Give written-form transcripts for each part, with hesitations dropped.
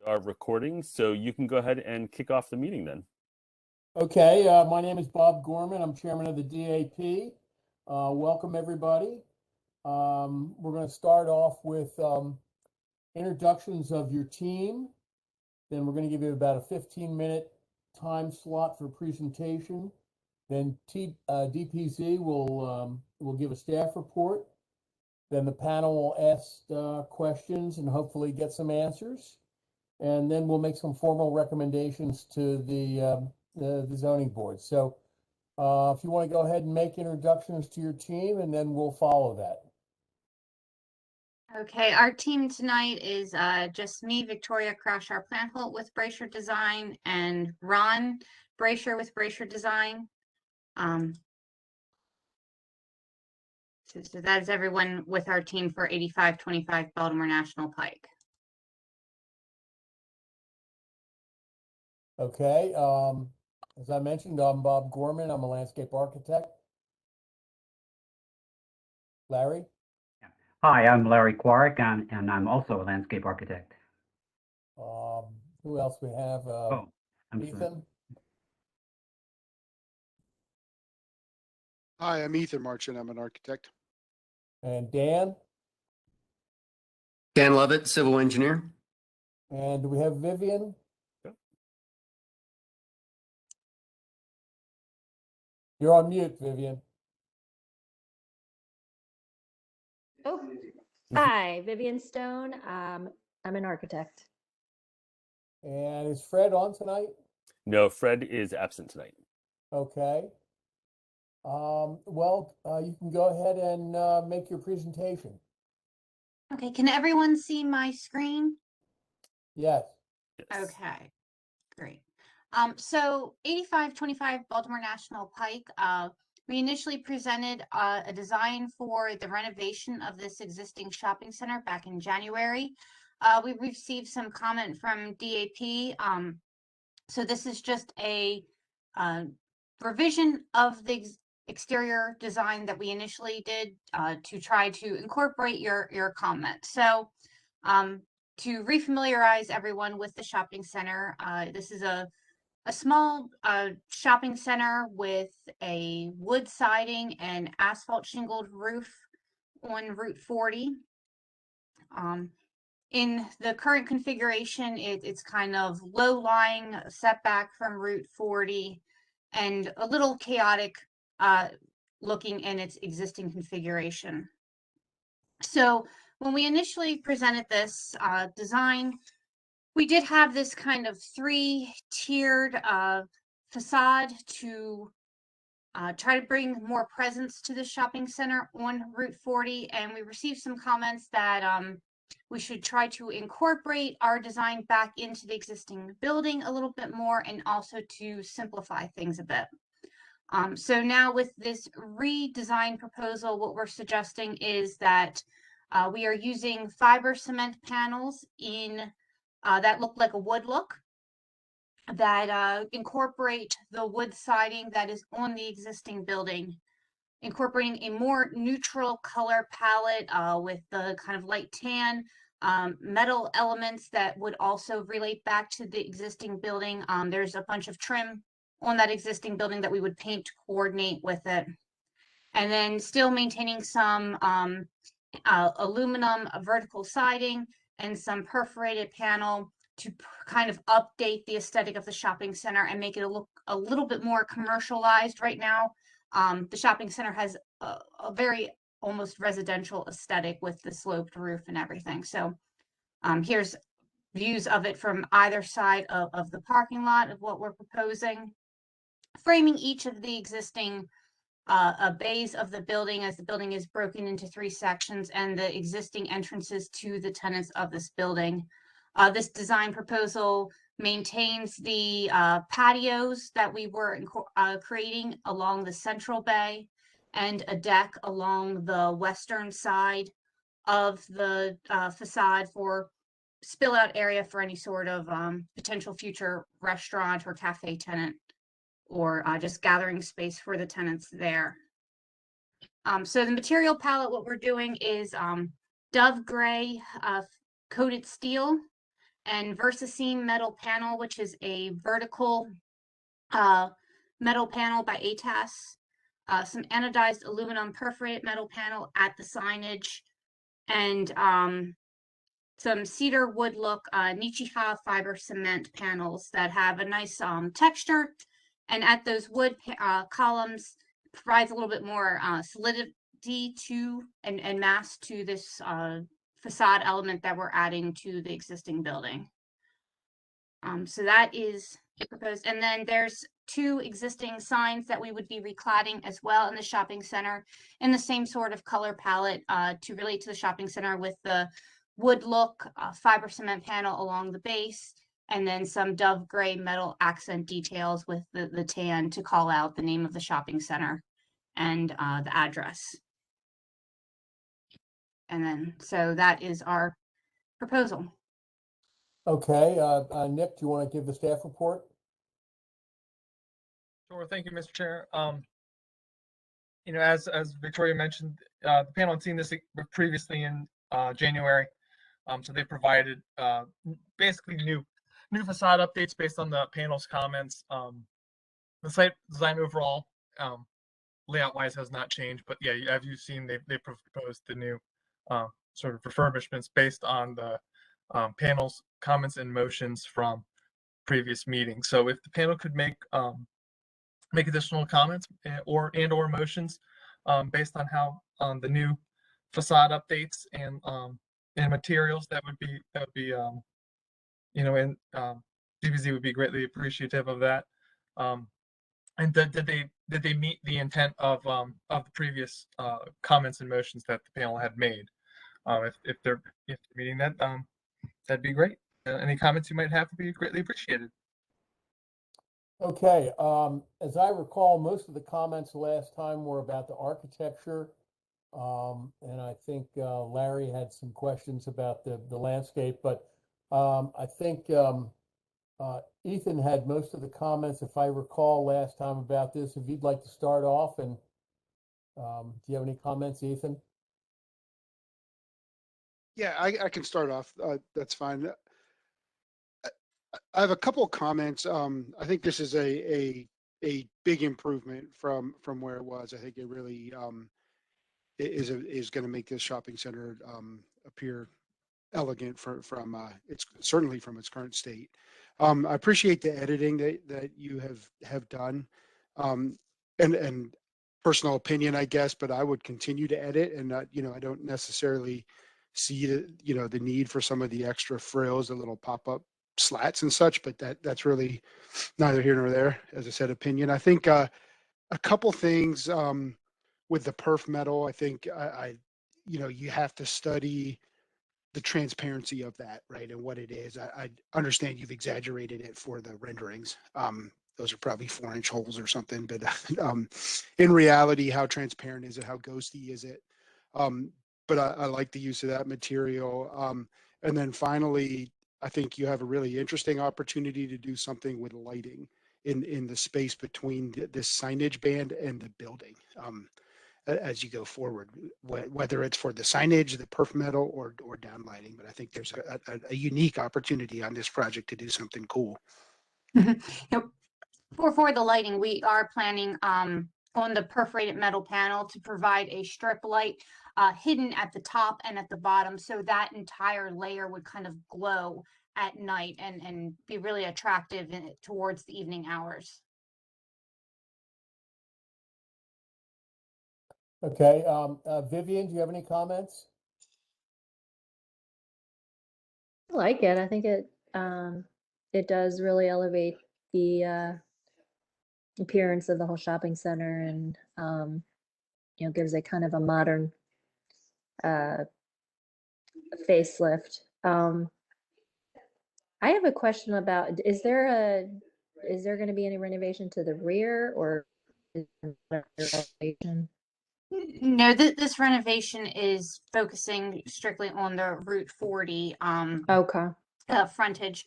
Are recording, so you can go ahead and kick off the meeting then. Okay, my name is Bob Gorman. I'm chairman of the DAP. Welcome, everybody. We're going to start off with introductions of your team. Then we're going to give you about a 15-minute time slot for presentation. Then DPZ will give a staff report. Then the panel will ask questions and hopefully get some answers. And then we'll make some formal recommendations to the zoning board. So if you want to go ahead and make introductions to your team, and then we'll follow that. Okay, our team tonight is just me, Victoria Crashar Plantholt with Brasher Design, and Ron Brasher with Brasher Design. So that is everyone with our team for 8525 Baltimore National Pike. Okay, as I mentioned, I'm Bob Gorman. I'm a landscape architect. Larry? Hi, I'm Larry Quarrick, and I'm also a landscape architect. Who else we have? I'm Ethan? sorry. Hi, I'm Ethan March, and I'm an architect. And Dan? Dan Lovett, civil engineer. And do we have Vivian? Yep. You're on mute, Vivian. Oh, hi, Vivian Stone. I'm an architect. And is Fred on tonight? No, Fred is absent tonight. Okay. Well, you can go ahead and make your presentation. Okay, can everyone see my screen? Yes. Yes. Okay, great. So 8525 Baltimore National Pike, we initially presented a design for the renovation of this existing shopping center back in January. We received some comment from DAP. So this is just a revision of the exterior design that we initially did to try to incorporate your comment. So to refamiliarize everyone with the shopping center, this is a small shopping center with a wood siding and asphalt shingled roof on Route 40. In the current configuration, it's kind of low-lying, setback from Route 40, and a little chaotic looking in its existing configuration. So when we initially presented this design, we did have this kind of three-tiered facade to try to bring more presence to the shopping center on Route 40, and we received some comments that we should try to incorporate our design back into the existing building a little bit more, and also to simplify things a bit. So now with this redesign proposal, what we're suggesting is that we are using fiber cement panels in that look like a wood look, that incorporate the wood siding that is on the existing building, incorporating a more neutral color palette with the kind of light tan, metal elements that would also relate back to the existing building. There's a bunch of trim on that existing building that we would paint to coordinate with it. And then still maintaining some aluminum vertical siding and some perforated panel to kind of update the aesthetic of the shopping center and make it look a little bit more commercialized. Right now, the shopping center has a very almost residential aesthetic with the sloped roof and everything. So here's views of it from either side of the parking lot of what we're proposing, framing each of the existing bays of the building, as the building is broken into three sections, and the existing entrances to the tenants of this building. This design proposal maintains the patios that we were creating along the central bay, and a deck along the western side of the facade for spill out area for any sort of potential future restaurant or cafe tenant, or just gathering space for the tenants there. So the material palette, what we're doing is Dove Gray coated steel, and VersaSeam metal panel, which is a vertical metal panel by ATAS, some anodized aluminum perforated metal panel at the signage, and some cedar wood look Nichiha fiber cement panels that have a nice texture, and at those wood columns provides a little bit more solidity to and mass to this facade element that we're adding to the existing building. So that is proposed, and then there's 2 existing signs that we would be recladding as well in the shopping center in the same sort of color palette to relate to the shopping center, with the wood look fiber cement panel along the base, and then some dove gray metal accent details with the tan to call out the name of the shopping center and the address. And then, so that is our proposal. Okay, Nick, do you want to give the staff report? Sure. Thank you, Mr. Chair. As Victoria mentioned, the panel had seen this previously in January. So they provided basically new facade updates based on the panel's comments. The site design overall, layout-wise, has not changed, but yeah, as you've seen, they proposed the new sort of refurbishments based on the panel's comments and motions from previous meetings. So if the panel could make additional comments or motions based on how the new facade updates and materials, that would be and DBZ would be greatly appreciative of that. And did they meet the intent of the previous comments and motions that the panel had made? If they're meeting that, that'd be great. Any comments you might have would be greatly appreciated. Okay, as I recall, most of the comments last time were about the architecture. And I think Larry had some questions about the landscape, but I think Ethan had most of the comments, if I recall, last time about this. If you'd like to start off, and do you have any comments, Ethan? Yeah, I can start off. That's fine. I have a couple of comments. I think this is a big improvement from where it was. I think it really is going to make this shopping center appear elegant from it's certainly from its current state. I appreciate the editing that you have done, and personal opinion, I guess, but I would continue to edit, and I don't necessarily see the need for some of the extra frills, the little pop-up slats and such, but that's really neither here nor there. As I said, opinion. I think a couple things with the perf metal. I think you have to study the transparency of that, right, and what it is. I understand you've exaggerated it for the renderings. Those are probably 4-inch holes or something, but in reality, how transparent is it? How ghosty is it? But I like the use of that material. And then finally, I think you have a really interesting opportunity to do something with lighting in the space between this signage band and the building. As you go forward, whether it's for the signage, the perf metal, or downlighting. But I think there's a unique opportunity on this project to do something cool. For the lighting, we are planning on the perforated metal panel to provide a strip light hidden at the top and at the bottom, so that entire layer would kind of glow at night and be really attractive towards the evening hours. Okay, Vivian, do you have any comments? I like it. I think it does really elevate the appearance of the whole shopping center, and gives it kind of a modern facelift. I have a question about, is there going to be any renovation to the rear, or is there renovation? No, this renovation is focusing strictly on the Route 40 Okay. frontage.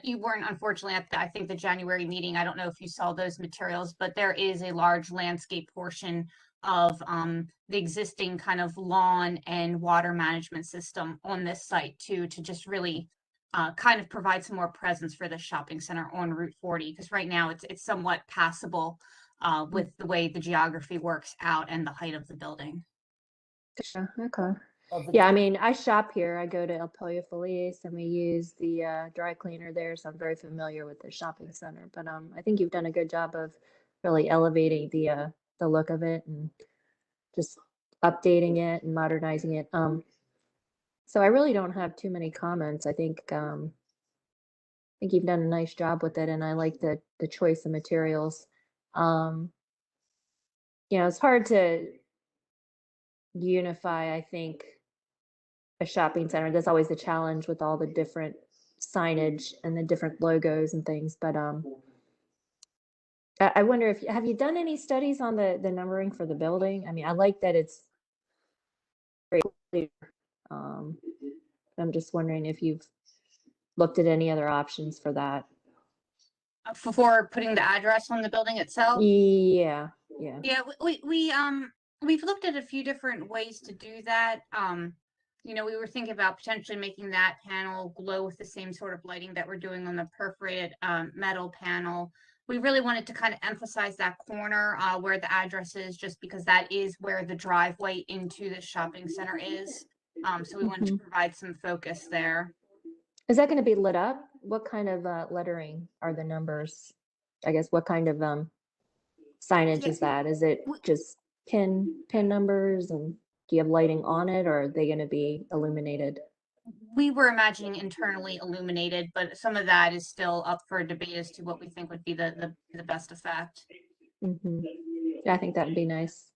You weren't, unfortunately, at I think the January meeting. I don't know if you saw those materials, but there is a large landscape portion of the existing kind of lawn and water management system on this site too, to just really kind of provide some more presence for the shopping center on Route 40, because right now it's somewhat passable with the way the geography works out and the height of the building. Yeah, okay. Vic- Yeah, I mean, I shop here. I go to El Pollo Feliz and we use the dry cleaner there, so I'm very familiar with the shopping center. But I think you've done a good job of really elevating the look of it and just updating it and modernizing it. So I really don't have too many comments. I think you've done a nice job with it, and I like the choice of materials. You know, it's hard to unify, I think, a shopping center. That's always the challenge with all the different signage and the different logos and things. But I wonder if have you done any studies on the numbering for the building? I mean, I like that it's very clear. I'm just wondering if you've looked at any other options for that. Before putting the address on the building itself? Yeah, yeah. Yeah, we've looked at a few different ways to do that. You know, we were thinking about potentially making that panel glow with the same sort of lighting that we're doing on the perforated metal panel. We really wanted to kind of emphasize that corner where the address is, just because that is where the driveway into the shopping center is. So we wanted to provide some focus there. Is that going to be lit up? What kind of lettering are the numbers? I guess what kind of signage is that? Is it just pin numbers, and do you have lighting on it, or are they going to be illuminated? We were imagining internally illuminated, but some of that is still up for debate as to what we think would be the best effect. Yeah, I think that would be nice.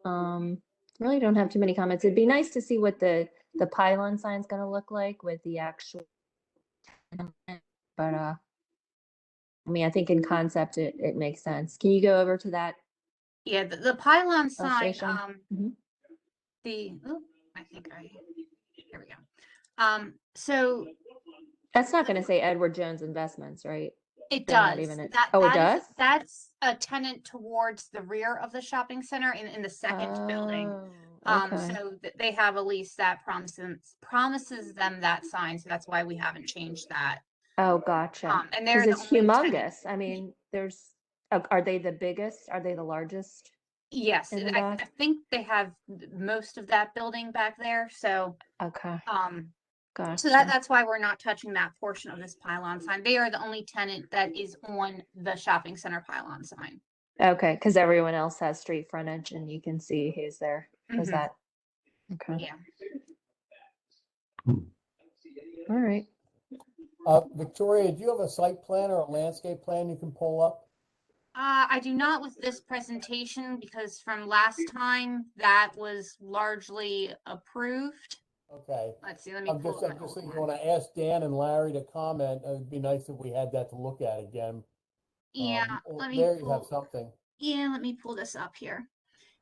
Really don't have too many comments. It'd be nice to see what the pylon sign is going to look like with the actual, but I mean, I think in concept it makes sense. Can you go over to that Yeah, the pylon sign, illustration? I think here we go. So That's not going to say Edward Jones Investments, right? it They're not does. even it That does? That's a tenant towards the rear of the shopping center in the second building. Okay. So they have a lease that promises them that sign, so that's why we haven't changed that. Oh, gotcha. And they're Because the it's only tenant. humongous. I mean, are they the biggest? Are they the largest? Yes, in the I back? think they have most of that building back there. So Okay, so gotcha. that's why we're not touching that portion of this pylon sign. They are the only tenant that is on the shopping center pylon sign. Okay, because everyone else has street frontage and you can see who's there. Is Mhm. that okay? Yeah. All right. Victoria, do you have a site plan or a landscape plan you can pull up? I do not with this presentation, because from last time that was largely approved. Okay. Let's see, let me I'm pull just up my thinking, old when one. I asked Dan and Larry to comment, it would be nice if we had that to look at again. Yeah, let me There you have pull, something. yeah, let me pull this up here.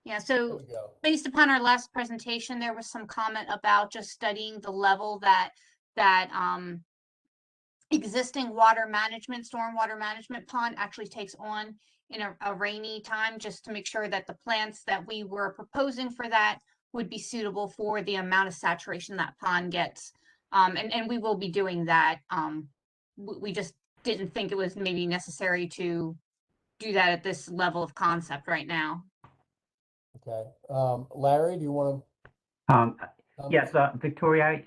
Yeah, There so you go. based upon our last presentation, there was some comment about just studying the level that existing stormwater management pond actually takes on in a rainy time, just to make sure that the plants that we were proposing for that would be suitable for the amount of saturation that pond gets. And we will be doing that. We just didn't think it was maybe necessary to do that at this level of concept right now. Okay. Larry, do you want Um, to? Yes, Victoria,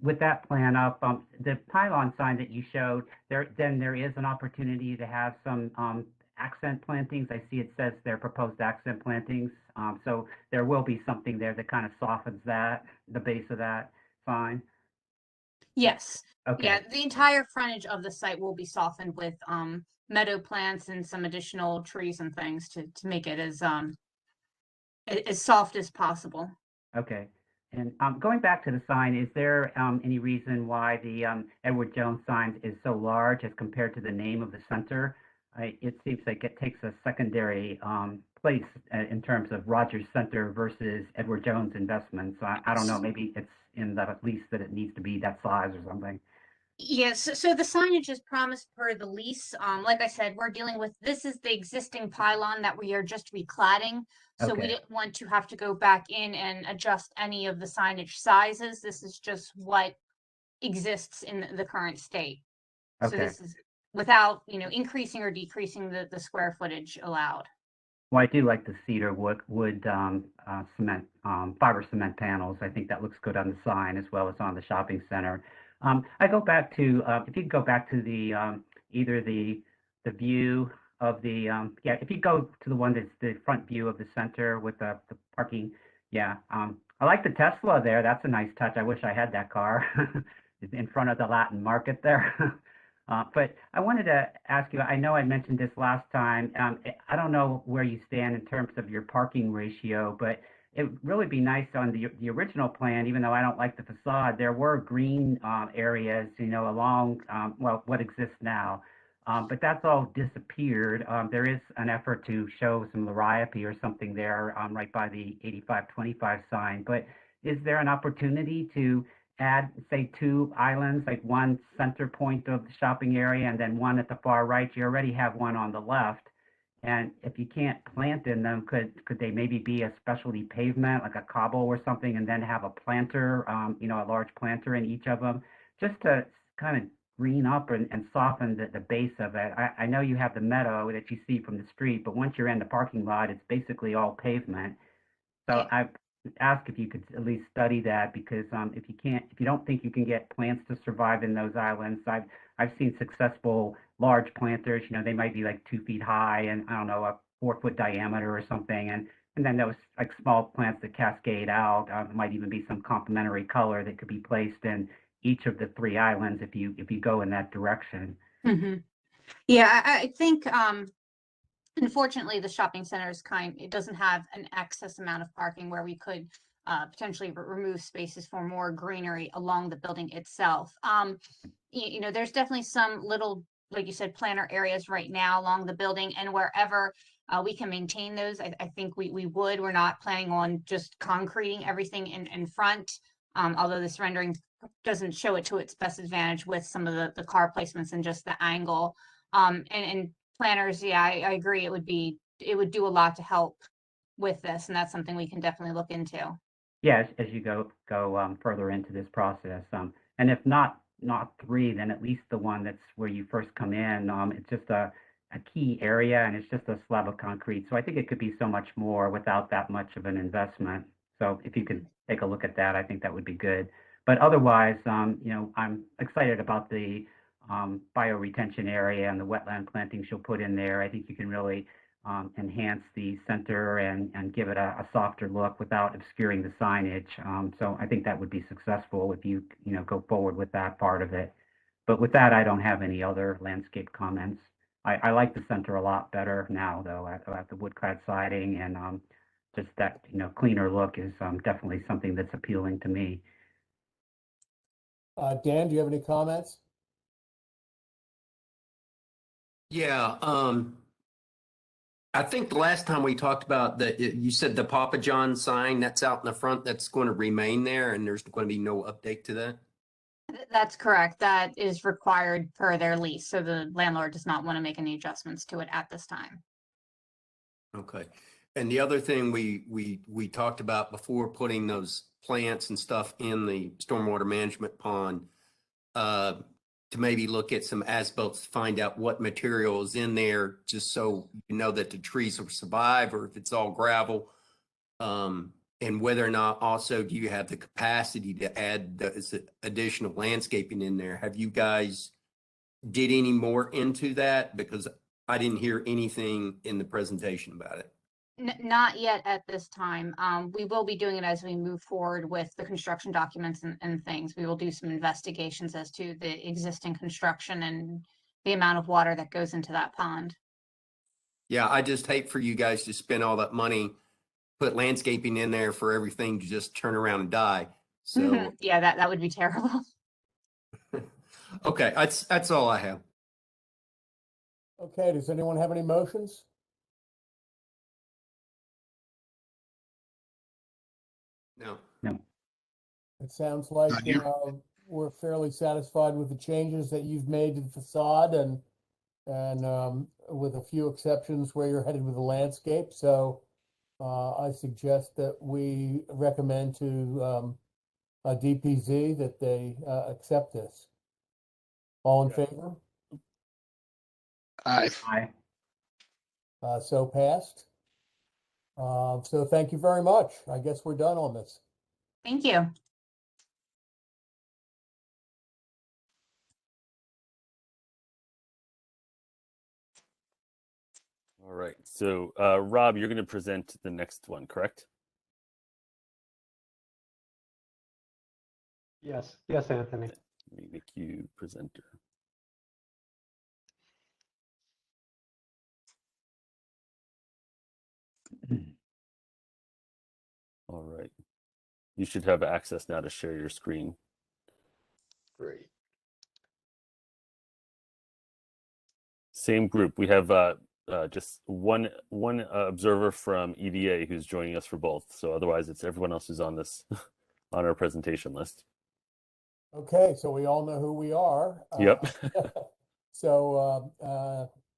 with that plan up, the pylon sign that you showed, there is an opportunity to have some accent plantings. I see it says they're proposed accent plantings. So there will be something there that kind of softens the base of that sign. Yes. Okay. Yeah, the entire frontage of the site will be softened with meadow plants and some additional trees and things to make it as soft as possible. Okay. And going back to the sign, is there any reason why the Edward Jones sign is so large as compared to the name of the center? It seems like it takes a secondary place in terms of Rogers Center versus Edward Jones Investments. I don't know, maybe it's in the lease that it needs to be that size or something. Yes, so the signage is promised per the lease. Like I said, we're dealing with, this is the existing pylon that we are just recladding. So we Okay. didn't want to have to go back in and adjust any of the signage sizes. This is just what exists in the current state. So Okay. this is without, increasing or decreasing the square footage allowed. Well, I do like the cedar wood cement, fiber cement panels. I think that looks good on the sign as well as on the shopping center. I go back to, if you go back to the, either the view of the, yeah, if you go to the one that's the front view of the center with the parking, yeah. I like the Tesla there. That's a nice touch. I wish I had that car. It's in front of the Latin market there. But I wanted to ask you, I know I mentioned this last time. I don't know where you stand in terms of your parking ratio, but it would really be nice on the original plan, even though I don't like the facade, there were green areas, along, well, what exists now. But that's all disappeared. There is an effort to show some liriope or something there right by the 8525 sign. But is there an opportunity to add, say, 2 islands, like one center point of the shopping area and then one at the far right? You already have one on the left. And if you can't plant in them, could they maybe be a specialty pavement, like a cobble or something, and then have a planter, a large planter in each of them, just to kind of green up and soften the base of it? I know you have the meadow that you see from the street, but once you're in the parking lot, it's basically all pavement. So Yeah. I ask if you could at least study that, because if you don't think you can get plants to survive in those islands, I've seen successful large planters. They might be like 2 feet high and, I don't know, a 4-foot diameter or something, and then those like small plants that cascade out. Might even be some complementary color that could be placed in each of the 3 islands if you go in that direction. Mm-hmm. Yeah, I think unfortunately the shopping center it doesn't have an excess amount of parking where we could potentially remove spaces for more greenery along the building itself. There's definitely some little, like you said, planter areas right now along the building, and wherever we can maintain those, I think we would. We're not planning on just concreting everything in front, although this rendering doesn't show it to its best advantage with some of the car placements and just the angle. And planners, yeah, I agree. It would do a lot to help with this, and that's something we can definitely look into. Yeah, as you go further into this process, and if not 3, then at least the one that's where you first come in. It's just a key area, and it's just a slab of concrete. So I think it could be so much more without that much of an investment. So if you could take a look at that, I think that would be good. But otherwise, I'm excited about the bioretention area and the wetland plantings you'll put in there. I think you can really enhance the center and give it a softer look without obscuring the signage. So I think that would be successful if you go forward with that part of it. But with that, I don't have any other landscape comments. I like the center a lot better now, though, at the wood-clad siding, and just that cleaner look is definitely something that's appealing to me. Dan, do you have any comments? Yeah, I think the last time we talked about you said the Papa John sign that's out in the front, that's going to remain there, and there's going to be no update to that? That's correct. That is required per their lease. So the landlord does not want to make any adjustments to it at this time. Okay. And the other thing we talked about before, putting those plants and stuff in the stormwater management pond, to maybe look at some as-built to find out what material is in there, just so you know that the trees will survive, or if it's all gravel. And whether or not also do you have the capacity to add the additional landscaping in there? Have you guys did any more into that? Because I didn't hear anything in the presentation about it. Not yet at this time. We will be doing it as we move forward with the construction documents and things. We will do some investigations as to the existing construction and the amount of water that goes into that pond. Yeah, I just hate for you guys to spend all that money, put landscaping in there for everything to just turn around and die. So yeah, that would be terrible. okay, that's all I have. Okay, does anyone have any motions? No. No. It sounds like Not here. we're fairly satisfied with the changes that you've made to the facade, and with a few exceptions where you're headed with the landscape. So I suggest that we recommend to DPZ that they accept this. All in Yeah. favor? Aye. Aye. So passed. So thank you very much. I guess we're done on this. Thank you. All right. So, Rob, you're going to present the next one, correct? Yes, Anthony. Let me make you presenter. All right. You should have access now to share your screen. Great. Same group. We have just one observer from EDA who's joining us for both. So otherwise, it's everyone else who's on this on our presentation list. Okay, so we all know who we are. Yep. So,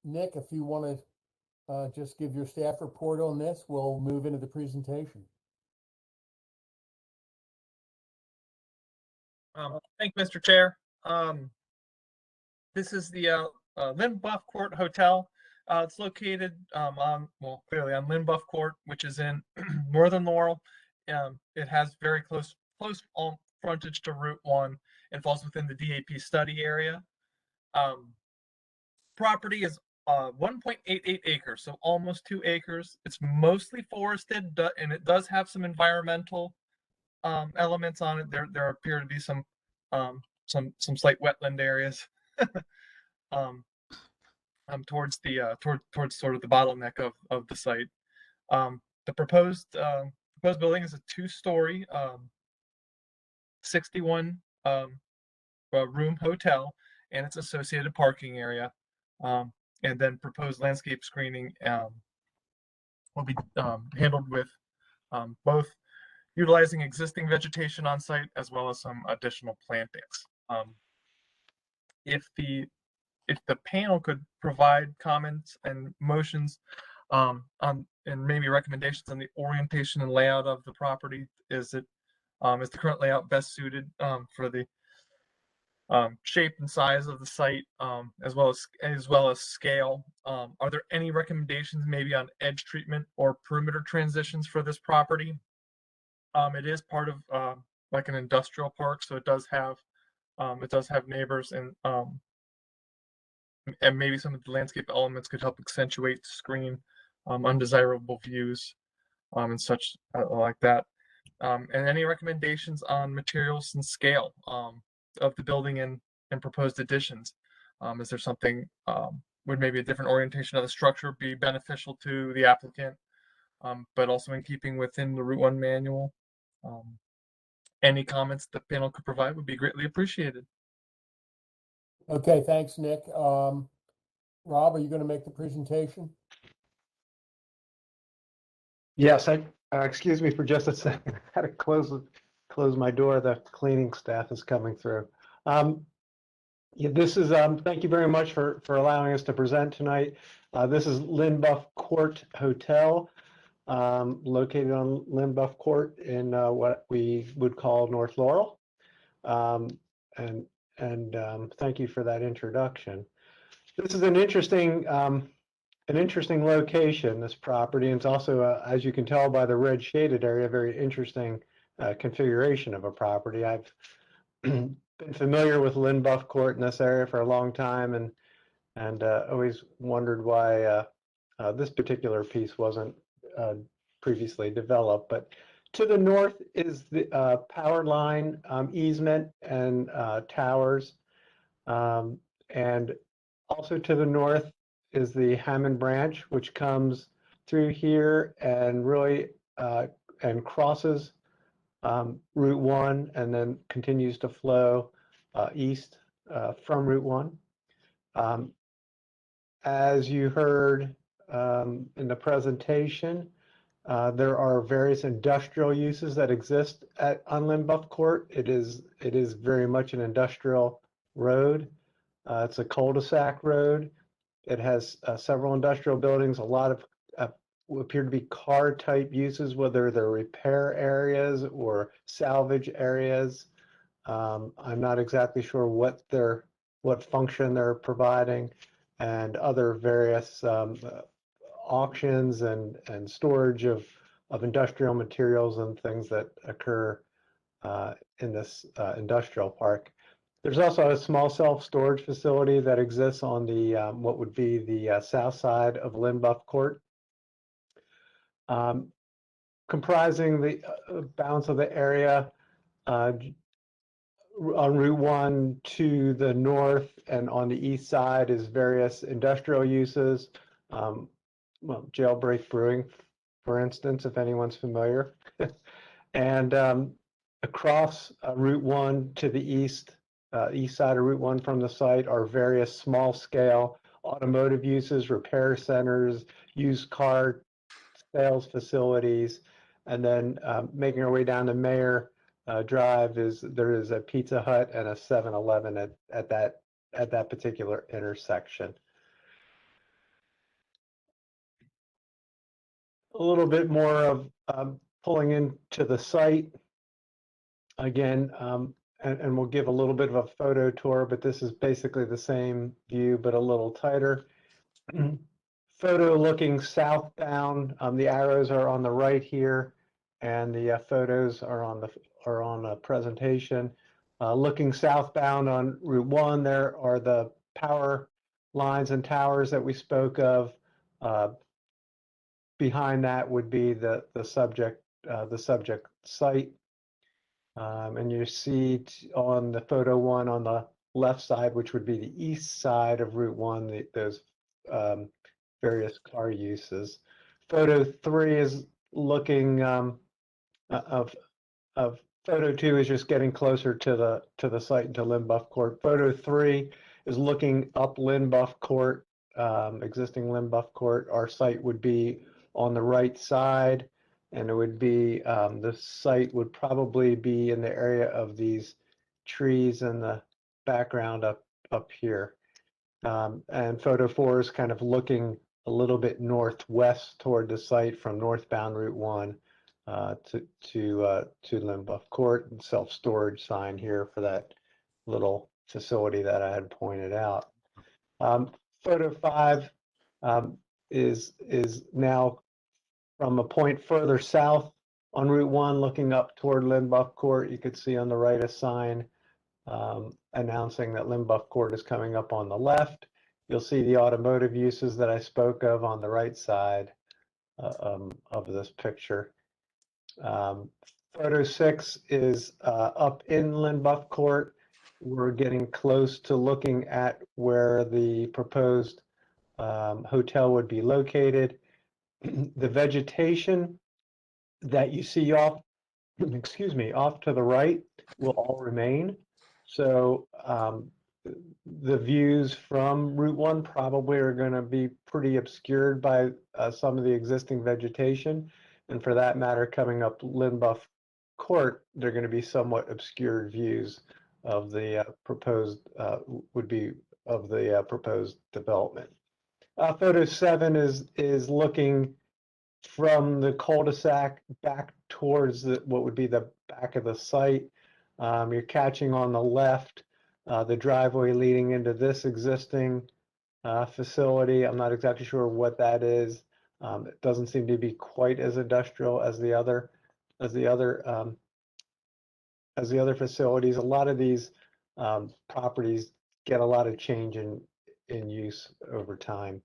Nick, if you want to just give your staff report on this, we'll move into the presentation. Thank you, Mr. Chair. This is the Lynn-Buff Court Hotel. It's located clearly on Lynn-Buff Court, which is in northern Laurel. It has very close frontage to Route 1 and falls within the DAP study area. Property is 1.88 acres, so almost 2 acres. It's mostly forested, and it does have some environmental elements on it. There appear to be some slight wetland areas towards the towards sort of the bottleneck of the site. The proposed building is a 2-story 61 room hotel and its associated parking area, and then proposed landscape screening will be handled with both utilizing existing vegetation on site as well as some additional plantings. If the panel could provide comments and motions on and maybe recommendations on the orientation and layout of the property, is the current layout best suited for the shape and size of the site, as well as scale? Are there any recommendations maybe on edge treatment or perimeter transitions for this property? It is part of like an industrial park, so it does have neighbors, and maybe some of the landscape elements could help accentuate, screen undesirable views, and such like that. And any recommendations on materials and scale of the building and proposed additions? Is there something, would maybe a different orientation of the structure be beneficial to the applicant, but also in keeping within the Route 1 manual? Any comments the panel could provide would be greatly appreciated. Okay, thanks, Nick. Rob, are you going to make the presentation? Yes, excuse me for just a second. I had to close my door. The cleaning staff is coming through. Yeah, this is thank you very much for allowing us to present tonight. This is Lynn-Buff Court Hotel, located on Lynn-Buff Court in what we would call North Laurel. And thank you for that introduction. This is an interesting location, this property, and it's also, as you can tell by the red shaded area, a very interesting configuration of a property. I've been familiar with Lynn-Buff Court in this area for a long time, and always wondered why this particular piece wasn't previously developed. But to the north is the power line easement and towers, and also to the north is the Hammond Branch, which comes through here and really and crosses Route 1 and then continues to flow east from Route 1. As you heard in the presentation, there are various industrial uses that exist on Lynn-Buff Court. It is very much an industrial road. It's a cul-de-sac road. It has several industrial buildings, a lot of appear to be car type uses, whether they're repair areas or salvage areas. I'm not exactly sure what function they're providing, and other various auctions and storage of industrial materials and things that occur in this industrial park. There's also a small self-storage facility that exists on the what would be the south side of Lynn-Buff Court, comprising the balance of the area on Route 1 to the north, and on the east side is various industrial uses. Well, Jailbreak Brewing, for instance, if anyone's familiar. And across Route 1 to the east, east side of Route 1 from the site, are various small-scale automotive uses, repair centers, used car sales facilities, and then making our way down to Mayor Drive there is a Pizza Hut and a 7-Eleven at that particular intersection. A little bit more of pulling into the site again, and we'll give a little bit of a photo tour, but this is basically the same view, but a little tighter. Photo looking southbound. The arrows are on the right here, and the photos are on a presentation. Looking southbound on Route 1, there are the power lines and towers that we spoke of. Behind that would be the subject site. And you see on the photo 1 on the left side, which would be the east side of Route 1, those various car uses. Photo 3 is looking of photo 2 is just getting closer to the site and to Lynn-Buff Court. Photo 3 is looking up Lynn-Buff Court, existing Lynn-Buff Court. Our site would be on the right side, and it would be the site would probably be in the area of these trees in the background up here. And photo 4 is kind of looking a little bit northwest toward the site from northbound Route 1 to Lynn-Buff Court, and self-storage sign here for that little facility that I had pointed out. Photo 5 is now from a point further south on Route 1, looking up toward Lynn-Buff Court. You could see on the right a sign announcing that Lynn-Buff Court is coming up on the left. You'll see the automotive uses that I spoke of on the right side of this picture. Photo 6 is up in Lynn-Buff Court. We're getting close to looking at where the proposed hotel would be located. The vegetation that you see off to the right will all remain. So the views from Route 1 probably are going to be pretty obscured by some of the existing vegetation. And for that matter, coming up Lynn-Buff Court, they're going to be somewhat obscured views of the proposed proposed development. Photo 7 is looking from the cul-de-sac back towards what would be the back of the site. You're catching on the left the driveway leading into this existing facility. I'm not exactly sure what that is. It doesn't seem to be quite as industrial as the other facilities. A lot of these properties get a lot of change in use over time.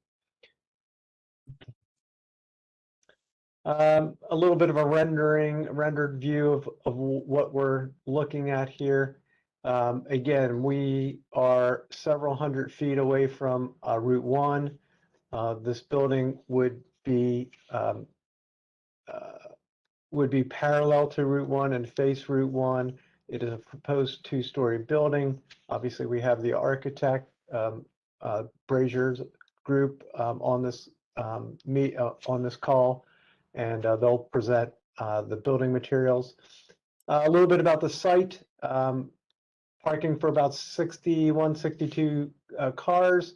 A little bit of a rendered view of what we're looking at here. Again, we are several hundred feet away from Route 1. This building would be parallel to Route 1 and face Route 1. It is a proposed 2-story building. Obviously, we have the architect, Brazier's group, on this call, and they'll present the building materials. A little bit about the site. Parking for about 61, 62 cars.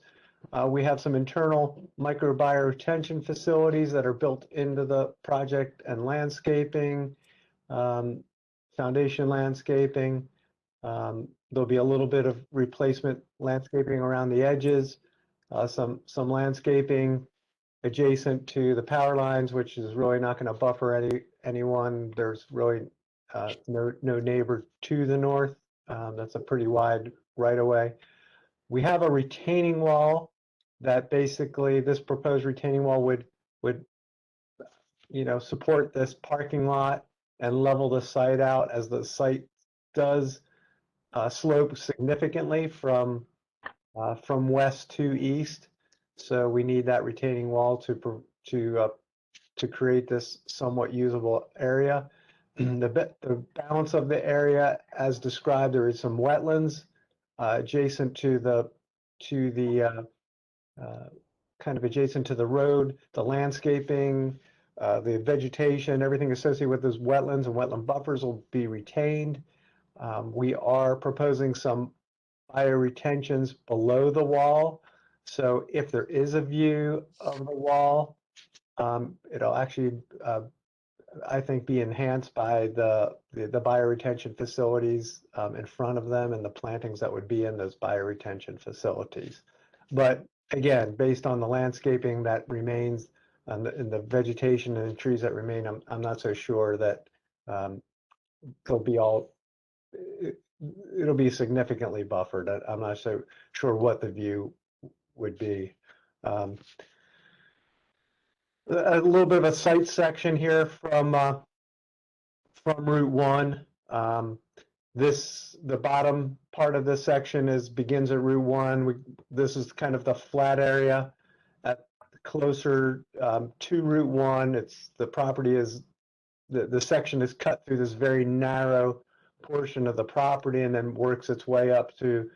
We have some internal microbiome retention facilities that are built into the project and landscaping, foundation landscaping. There'll be a little bit of replacement landscaping around the edges, some landscaping adjacent to the power lines, which is really not going to buffer anyone. There's really no neighbor to the north. That's a pretty wide right of way. We have a retaining wall that basically this proposed retaining wall would support this parking lot and level the site out, as the site does slope significantly from west to east. So we need that retaining wall to create this somewhat usable area. The balance of the area, as described, there is some wetlands adjacent to the kind of adjacent to the road, the landscaping, the vegetation, everything associated with those wetlands and wetland buffers will be retained. We are proposing some bioretentions below the wall. So if there is a view of the wall, it'll actually, I think, be enhanced by the bioretention facilities in front of them and the plantings that would be in those bioretention facilities. But again, based on the landscaping that remains and the vegetation and the trees that remain, I'm not so sure that they'll be all, it'll be significantly buffered. I'm not so sure what the view would be. A little bit of a site section here from Route 1. The bottom part of this section begins at Route 1. This is kind of the flat area closer to Route 1. The property is, the section is cut through this very narrow portion of the property and then works its way up to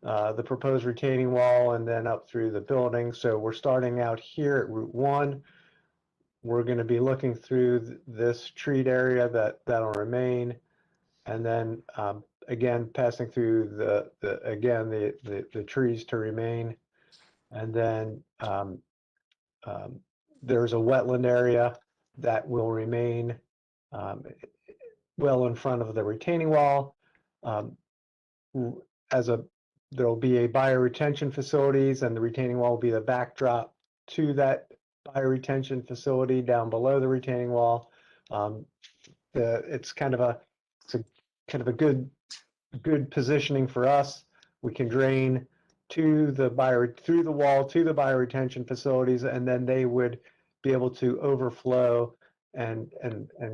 the proposed retaining wall and then up through the building. So we're starting out here at Route 1. We're going to be looking through this treed area that'll remain, and then again passing through the trees to remain, and then there's a wetland area that will remain well in front of the retaining wall. There'll be a bioretention facilities, and the retaining wall will be the backdrop to that bioretention facility down below the retaining wall. It's kind of a good positioning for us. We can drain through the wall to the bioretention facilities, and then they would be able to overflow and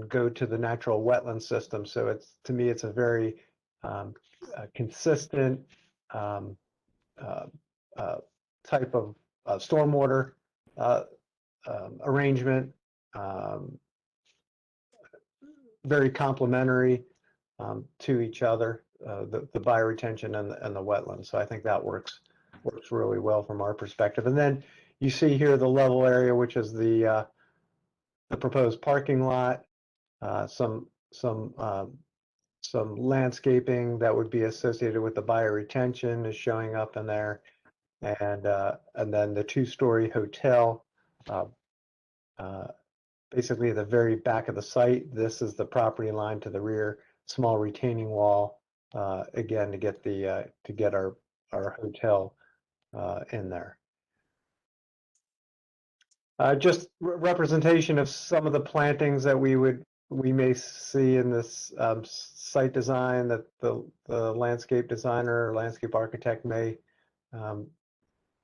go to the natural wetland system. So to me it's a very consistent type of stormwater arrangement, very complementary to each other, the bioretention and the wetlands. So I think that works really well from our perspective. And then you see here the level area, which is the proposed parking lot, some landscaping that would be associated with the bioretention is showing up in there, and then the two-story hotel. Basically, the very back of the site. This is the property line to the rear. Small retaining wall, again, to get our hotel in there. Just representation of some of the plantings that we may see in this site design, that the landscape designer or landscape architect may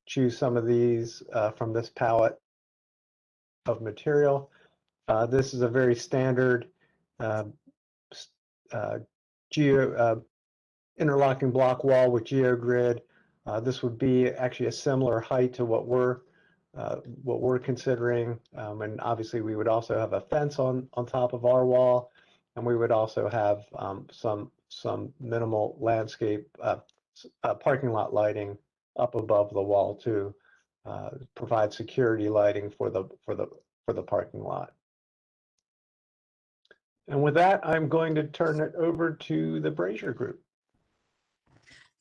choose some of these from this palette of material. This is a very standard interlocking block wall with geogrid. This would be actually a similar height to what we're considering, and obviously we would also have a fence on top of our wall, and we would also have some minimal landscape parking lot lighting up above the wall to provide security lighting for the parking lot. And with that, I'm going to turn it over to the Brazier Group.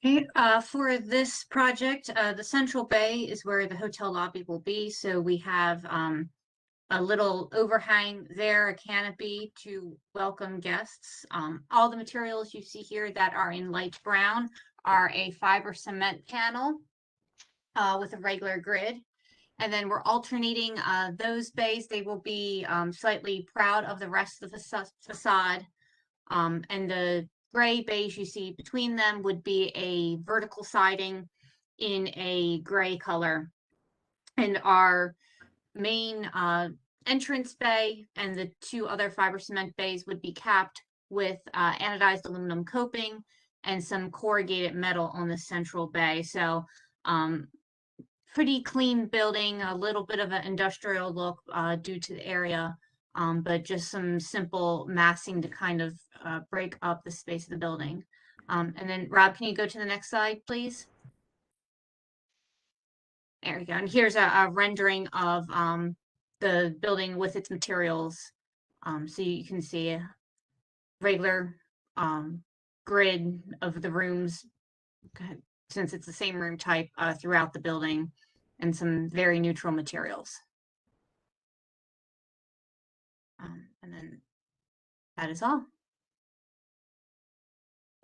Okay, for this project, the central bay is where the hotel lobby will be. So we have a little overhang there, a canopy to welcome guests. All the materials you see here that are in light brown are a fiber cement panel with a regular grid. And then we're alternating those bays. They will be slightly proud of the rest of the facade. And the gray beige you see between them would be a vertical siding in a gray color. And our main entrance bay and the two other fiber cement bays would be capped with anodized aluminum coping and some corrugated metal on the central bay. So pretty clean building, a little bit of an industrial look due to the area, but just some simple massing to kind of break up the space of the building. And then Rob, can you go to the next slide, please? There we go. And here's a rendering of the building with its materials. So you can see a regular grid of the rooms, since it's the same room type throughout the building, and some very neutral materials. And then that is all.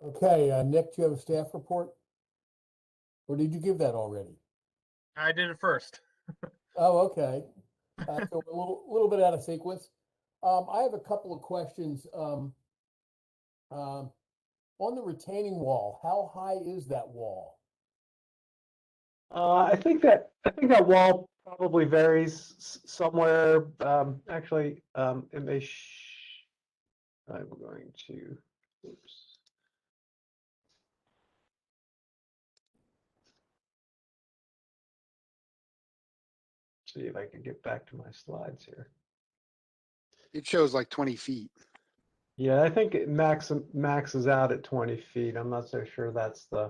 Okay, Nick, do you have a staff report? Or did you give that already? I did it first. Oh, okay. So a little bit out of sequence. I have a couple of questions. On the retaining wall, how high is that wall? I think that wall probably varies somewhere. Actually, it may. I'm going to. Oops. See if I can get back to my slides here. It shows like 20 feet. Yeah, I think it maxes out at 20 feet. I'm not so sure that's the.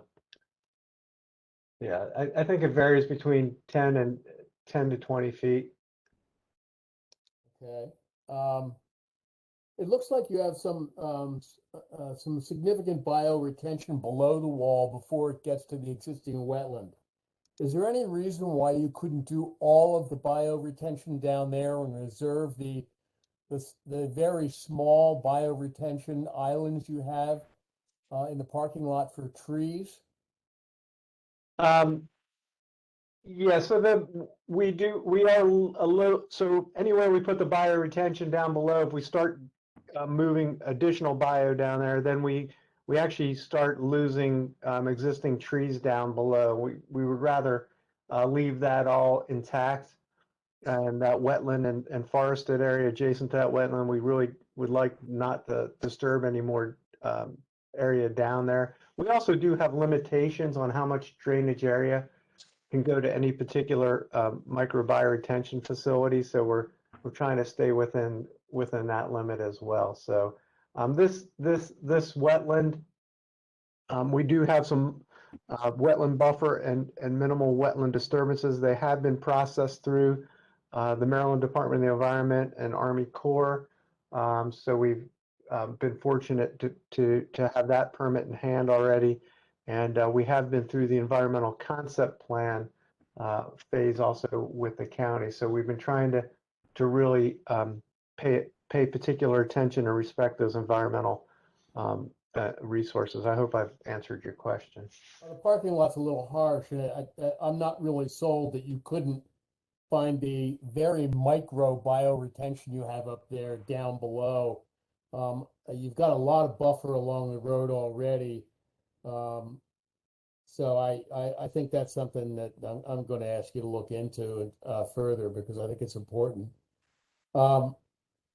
Yeah, I think it varies between 10 to 20 feet. Okay. It looks like you have some significant bioretention below the wall before it gets to the existing wetland. Is there any reason why you couldn't do all of the bioretention down there and reserve the very small bioretention islands you have in the parking lot for trees? Yeah, so then we are a little, so anywhere we put the bioretention down below, if we start moving additional bio down there, then we actually start losing existing trees down below. We would rather leave that all intact, and that wetland and forested area adjacent to that wetland, we really would like not to disturb any more area down there. We also do have limitations on how much drainage area can go to any particular microbioretention facility. So we're trying to stay within that limit as well. So this wetland, we do have some wetland buffer and minimal wetland disturbances. They have been processed through the Maryland Department of the Environment and Army Corps. So we've been fortunate to have that permit in hand already. And we have been through the environmental concept plan phase also with the county. So we've been trying to really pay particular attention and respect those environmental resources. I hope I've answered your question. Well, the parking lot's a little harsh. I'm not really sold that you couldn't find the very micro bioretention you have up there down below. You've got a lot of buffer along the road already. So I think that's something that I'm going to ask you to look into further, because I think it's important.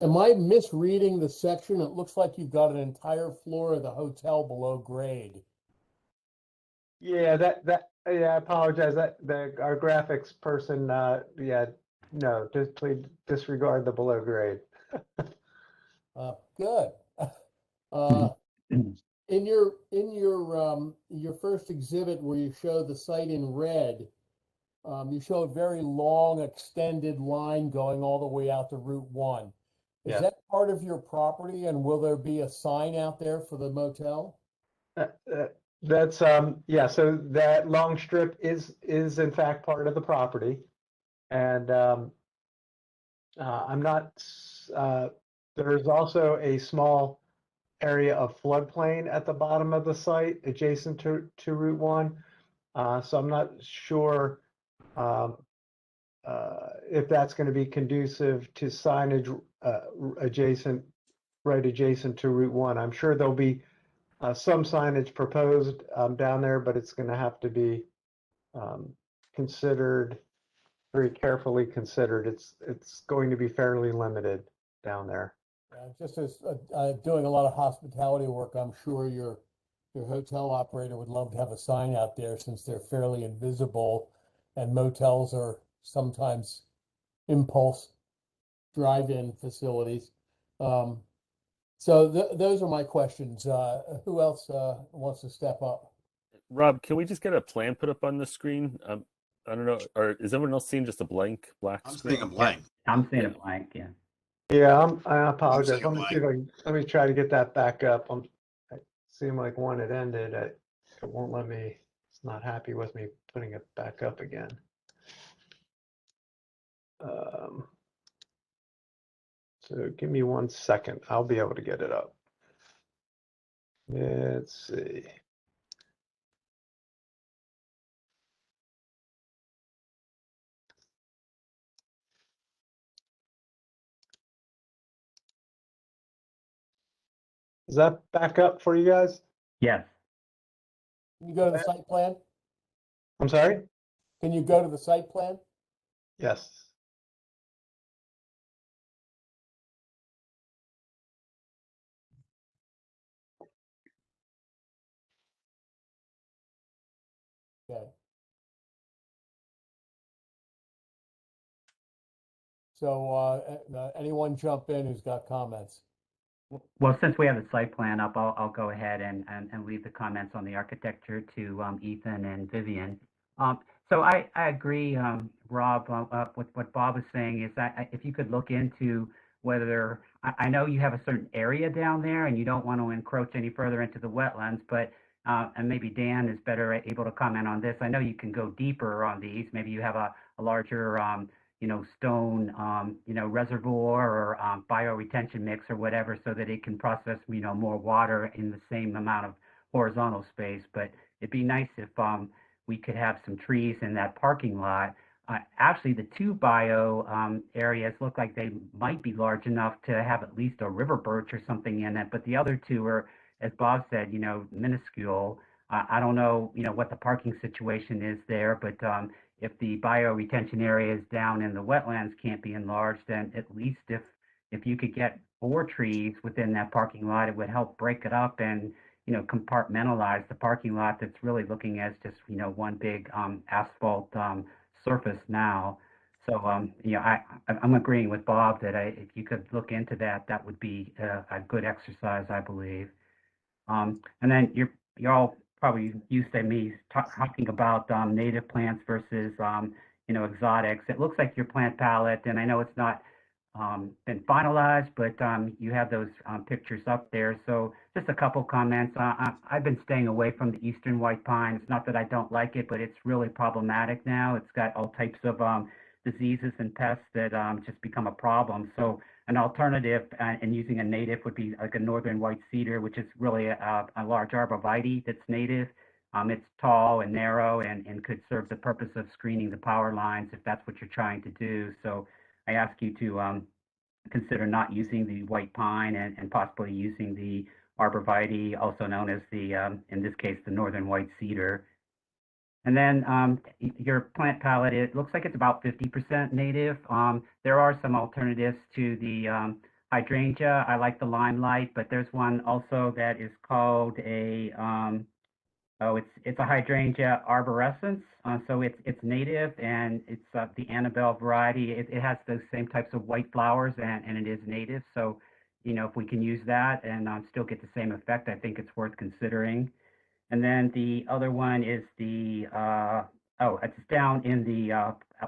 Am I misreading the section? It looks like you've got an entire floor of the hotel below grade. Yeah, yeah, I apologize. Our graphics person, yeah, no, just please disregard the below grade. Good. In your first exhibit where you show the site in red, you show a very long extended line going all the way out to Route 1. Is Yeah. that part of your property, and will there be a sign out there for the motel? That's, yeah, so that long strip is in fact part of the property. And I'm not, there's also a small area of floodplain at the bottom of the site adjacent to Route 1. So I'm not sure if that's going to be conducive to signage right adjacent to Route 1. I'm sure there'll be some signage proposed down there, but it's going to have to be considered, very carefully considered. It's going to be fairly limited down there. Just as doing a lot of hospitality work, I'm sure your hotel operator would love to have a sign out there since they're fairly invisible, and motels are sometimes impulse drive-in facilities. So those are my questions. Who else wants to step up? Rob, can we just get a plan put up on the screen? I don't know, or is everyone else seeing just a blank black I'm screen? seeing a blank. I'm seeing a blank, yeah. Yeah, I apologize. seeing a Let me see if let me try to get that back up. It seemed like one had ended. It won't let me. It's not happy with me putting it back up again. So give me 1 second. I'll be able to get it up. Let's see. Is that back up for you guys? Yes. Can you go to the site plan? I'm sorry? Can you go to the site plan? Yes. Okay. So anyone jump in who's got comments? Well, since we have the site plan up, I'll go ahead and leave the comments on the architecture to Ethan and Vivian. So I agree, Rob, with what Bob was saying is that if you could look into whether, I know you have a certain area down there and you don't want to encroach any further into the wetlands, but, and maybe Dan is better able to comment on this. I know you can go deeper on these. Maybe you have a larger, stone, reservoir or bioretention mix or whatever so that it can process, more water in the same amount of horizontal space. But it'd be nice if we could have some trees in that parking lot. Actually, the two bio areas look like they might be large enough to have at least a river birch or something in it, but the other two are, as Bob said, minuscule. I don't know, what the parking situation is there, but if the bioretention areas down in the wetlands can't be enlarged, then at least if you could get 4 trees within that parking lot, it would help break it up and compartmentalize the parking lot that's really looking as just one big asphalt surface now. So I'm agreeing with Bob that if you could look into that, that would be a good exercise, I believe. And then you're all probably used to me talking about native plants versus exotics. It looks like your plant palette, and I know it's not been finalized, but you have those pictures up there. So just a couple comments. I've been staying away from the eastern white pine. It's not that I don't like it, but it's really problematic now. It's got all types of diseases and pests that just become a problem. So an alternative and using a native would be like a northern white cedar, which is really a large arborvitae that's native. It's tall and narrow and could serve the purpose of screening the power lines if that's what you're trying to do. So I ask you to consider not using the white pine and possibly using the arborvitae, also known as the, in this case, the northern white cedar. And then your plant palette, it looks like it's about 50% native. There are some alternatives to the hydrangea. I like the limelight, but there's one also that is called a, it's a Hydrangea Arborescence. So it's native and it's the Annabelle variety. It has those same types of white flowers and it is native. So, if we can use that and still get the same effect, I think it's worth considering. And then the other one is the, it's down in the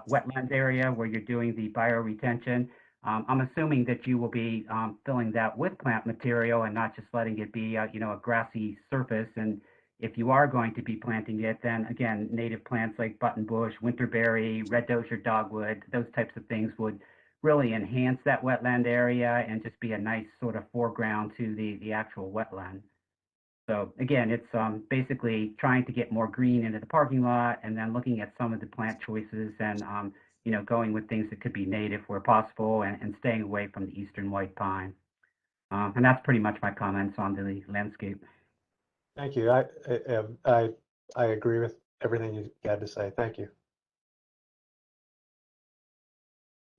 wetlands area where you're doing the bioretention. I'm assuming that you will be filling that with plant material and not just letting it be, a grassy surface. And if you are going to be planting it, then again, native plants like buttonbush, winterberry, red dozier dogwood, those types of things would really enhance that wetland area and just be a nice sort of foreground to the actual wetland. So again, it's basically trying to get more green into the parking lot and then looking at some of the plant choices and going with things that could be native where possible and staying away from the eastern white pine. And that's pretty much my comments on the landscape. Thank you. I agree with everything you had to say. Thank you.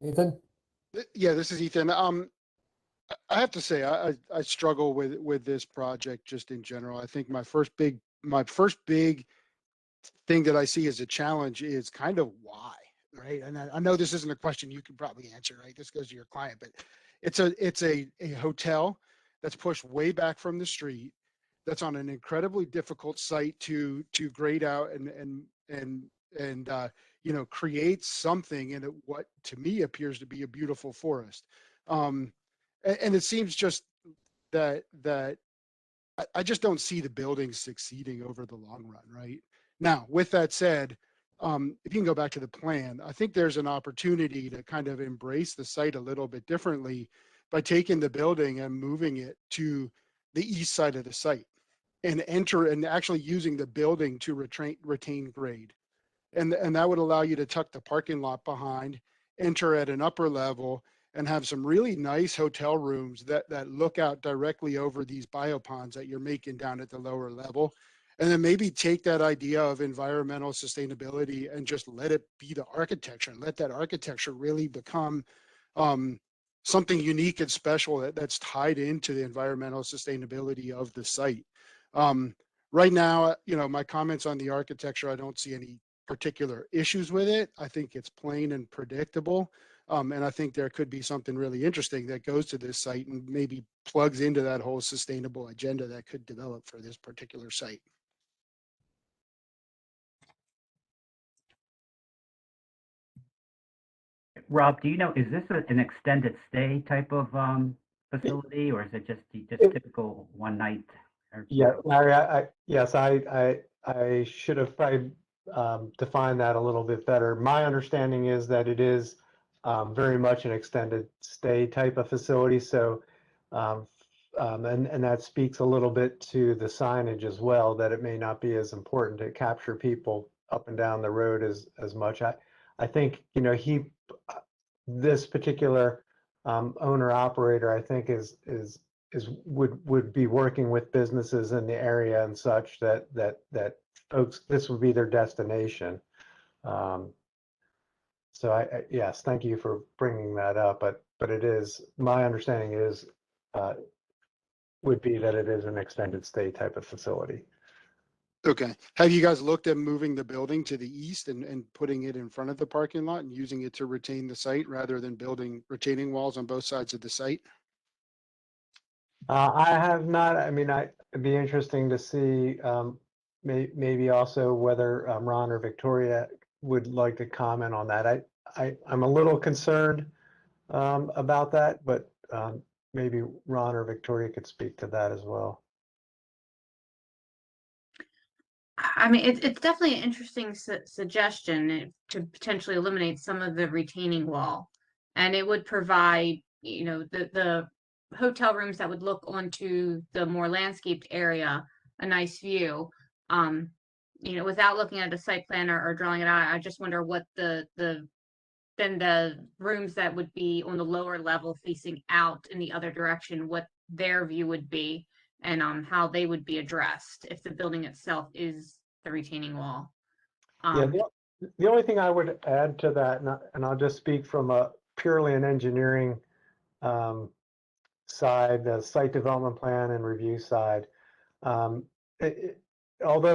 Ethan? Yeah, this is Ethan. I have to say, I struggle with this project just in general. I think my first big thing that I see as a challenge is kind of why, right? And I know this isn't a question you can probably answer, right? This goes to your client, but it's a hotel that's pushed way back from the street, that's on an incredibly difficult site to grade out and create something in what to me appears to be a beautiful forest. And it seems just that I just don't see the building succeeding over the long run, right? Now, with that said, if you can go back to the plan, I think there's an opportunity to kind of embrace the site a little bit differently by taking the building and moving it to the east side of the site and actually using the building to retain grade. And that would allow you to tuck the parking lot behind, enter at an upper level, and have some really nice hotel rooms that look out directly over these bioponds that you're making down at the lower level. And then maybe take that idea of environmental sustainability and just let it be the architecture and let that architecture really become something unique and special that's tied into the environmental sustainability of the site. Right now, my comments on the architecture, I don't see any particular issues with it. I think it's plain and predictable. And I think there could be something really interesting that goes to this site and maybe plugs into that whole sustainable agenda that could develop for this particular site. Rob, do you know, is this an extended stay type of facility, or is it just typical one night? Yeah, Larry, yes, I should have probably defined that a little bit better. My understanding is that it is very much an extended stay type of facility. So, and that speaks a little bit to the signage as well, that it may not be as important to capture people up and down the road as much. I think, this particular owner operator, I think would be working with businesses in the area and such that folks, this would be their destination. So yes, thank you for bringing that up, but it is, my understanding is, would be that it is an extended stay type of facility. Okay. Have you guys looked at moving the building to the east and putting it in front of the parking lot and using it to retain the site rather than building retaining walls on both sides of the site? I have not. I mean, it'd be interesting to see maybe also whether Ron or Victoria would like to comment on that. I'm a little concerned about that, but maybe Ron or Victoria could speak to that as well. I mean, it's definitely an interesting suggestion to potentially eliminate some of the retaining wall. And it would provide, the hotel rooms that would look onto the more landscaped area, a nice view. Without looking at a site plan or drawing it out, I just wonder what then the rooms that would be on the lower level facing out in the other direction, what their view would be. And how they would be addressed if the building itself is the retaining wall. Yeah, the only thing I would add to that, and I'll just speak from a purely an engineering side, the site development plan and review side. Although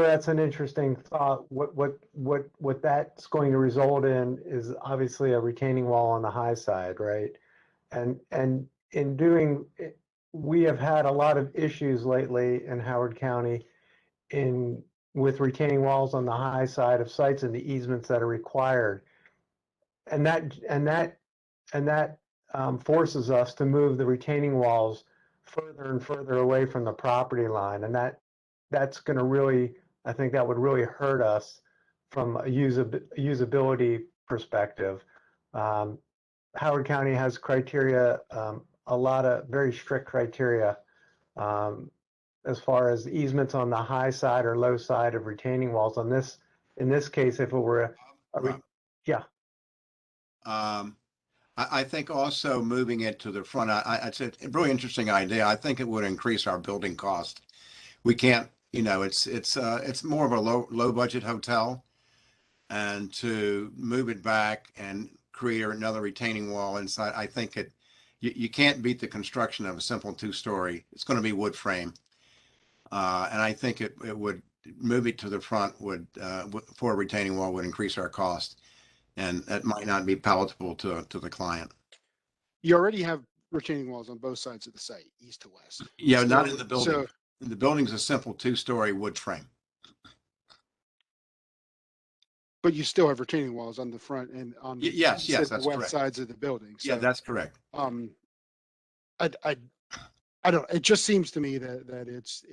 that's an interesting thought, what that's going to result in is obviously a retaining wall on the high side, right? And in doing it, we have had a lot of issues lately in Howard County with retaining walls on the high side of sites and the easements that are required, and that forces us to move the retaining walls further and further away from the property line, and that that's going to really, I think that would really hurt us from a usability perspective. Howard County has criteria, a lot of very strict criteria as far as easements on the high side or low side of retaining walls. On this, in this case, if it were yeah. I think also moving it to the front, it's a really interesting idea. I think it would increase our building cost. We can't, you know, it's more of a low budget hotel, and to move it back and create another retaining wall inside, I think you can't beat the construction of a simple 2-story. It's going to be wood frame, and I think it would move it to the front for a retaining wall would increase our cost. And that might not be palatable to the client. You already have retaining walls on both sides of the site, east to west. Yeah, not in the So- building. The building's a simple 2-story wood frame. But you still have retaining walls on the front and on the Yes, said that's west correct. sides of the building. Yeah, So, that's correct. I don't, it just seems to me that it's,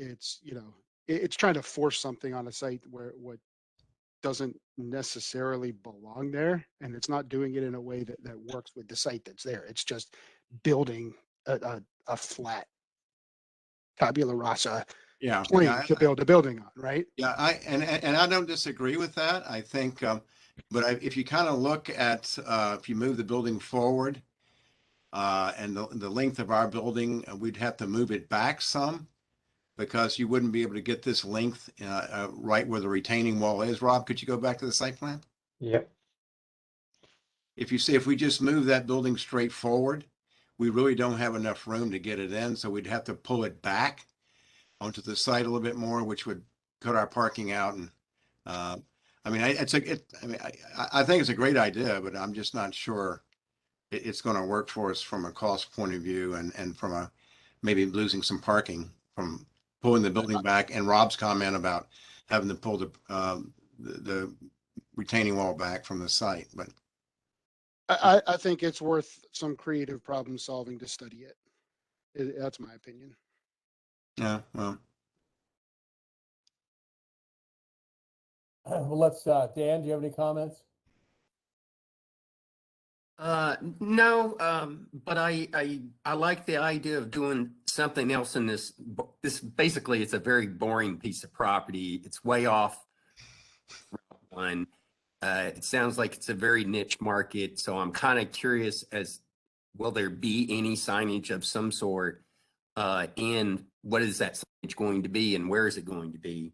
you know, it's trying to force something on a site where what doesn't necessarily belong there, and it's not doing it in a way that works with the site that's there. It's just building a flat tabula rasa Yeah. plane to build a building on, right? Yeah, and I don't disagree with that. I think, but if you kind of look at if you move the building forward, and the length of our building, we'd have to move it back some, because you wouldn't be able to get this length right where the retaining wall is. Rob, could you go back to the site plan? Yep. If you see, if we just move that building straight forward, we really don't have enough room to get it in. So we'd have to pull it back onto the site a little bit more, which would cut our parking out. And I mean, I think it's a great idea, but I'm just not sure it's going to work for us from a cost point of view, and from maybe losing some parking from pulling the building back, and Rob's comment about having to pull the retaining wall back from the site. But I think it's worth some creative problem solving to study it. That's my opinion. yeah, well, Well, let's, Dan, do you have any comments? No, but I like the idea of doing something else in this. This basically, it's a very boring piece of property. It's way off one. It sounds like it's a very niche market, so I'm kind of curious will there be any signage of some sort? And what is that signage going to be, and where is it going to be?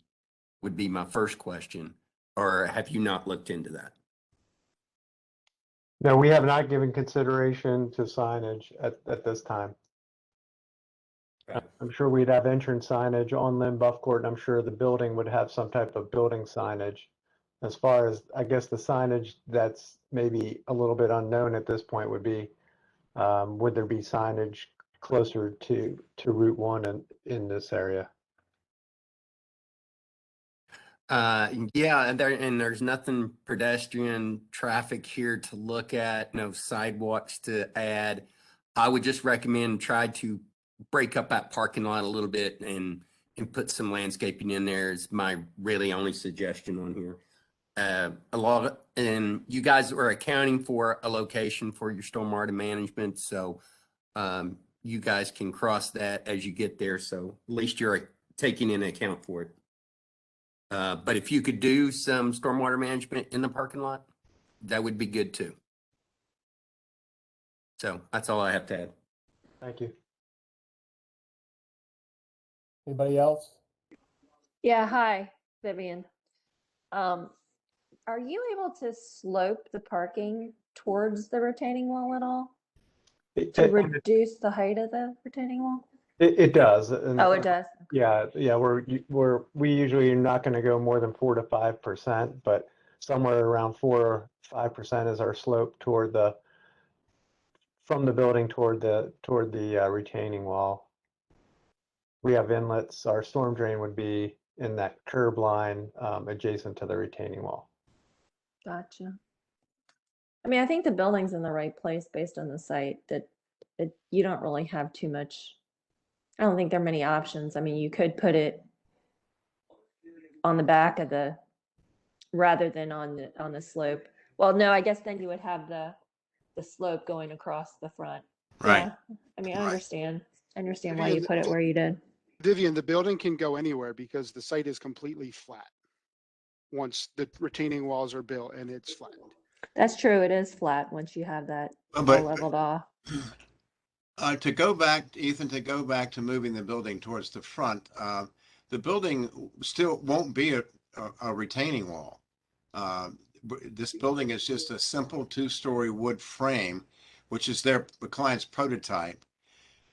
Would be my first question. Or have you not looked into that? No, we have not given consideration to signage at this time. Okay. I'm sure we'd have entrance signage on Lynn Buffcourt, and I'm sure the building would have some type of building signage. As far as, I guess, the signage that's maybe a little bit unknown at this point would be, would there be signage closer to Route 1 in this area? Yeah, and there's nothing pedestrian traffic here to look at, no sidewalks to add. I would just recommend try to break up that parking lot a little bit and put some landscaping in there is my really only suggestion on here. And you guys are accounting for a location for your stormwater management, so you guys can cross that as you get there. So at least you're taking into account for it. But if you could do some stormwater management in the parking lot, that would be good too. So that's all I have to add. Thank you. Anybody else? Yeah, hi, Vivian. Are you able to slope the parking towards the retaining wall at all to reduce the height of the retaining wall? It does. And Oh, it does. yeah, we usually are not going to go more than 4 to 5%, but somewhere around 4 or 5% is our slope from the building toward the retaining wall. We have inlets. Our storm drain would be in that curb line adjacent to the retaining wall. Gotcha. I mean, I think the building's in the right place based on the site, that you don't really have too much. I don't think there are many options. I mean, you could put it on the back of the, rather than on the slope. Well, no, I guess then you would have the slope going across the front. Right. Yeah, I mean, I Right. understand. I understand why Vivian, you put it where you did. Vivian, the building can go anywhere because the site is completely flat once the retaining walls are built and it's flattened. That's true. It is flat once you have that all But leveled off. to go back, Ethan, to go back to moving the building towards the front, the building still won't be a retaining wall. This building is just a simple 2-story wood frame, which is the client's prototype.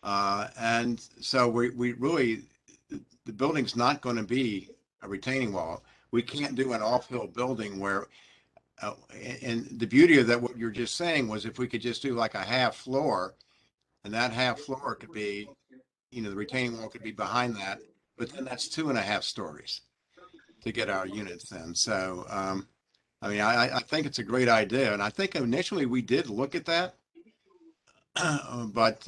And so we really, the building's not going to be a retaining wall. We can't do an off-hill building where, and the beauty of that, what you're just saying was if we could just do like a half floor, and that half floor could be, the retaining wall could be behind that, but then that's 2.5 stories to get our units in. So, I mean, I think it's a great idea. And I think initially we did look at that, but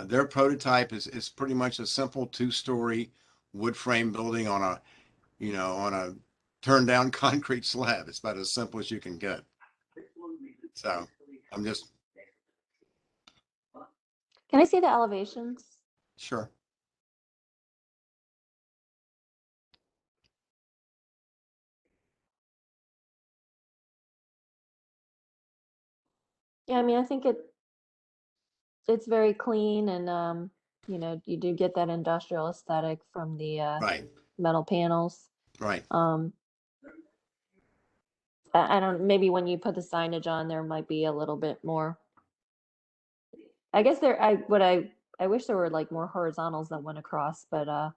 their prototype is pretty much a simple 2-story wood frame building on a turned down concrete slab. It's about as simple as you can get. So I'm just. Can I see the elevations? Sure. Yeah, I mean, I think it's very clean and you do get that industrial aesthetic from the Right. metal panels. Right. I don't, maybe when you put the signage on, there might be a little bit more. I guess I wish there were like more horizontals that went across, but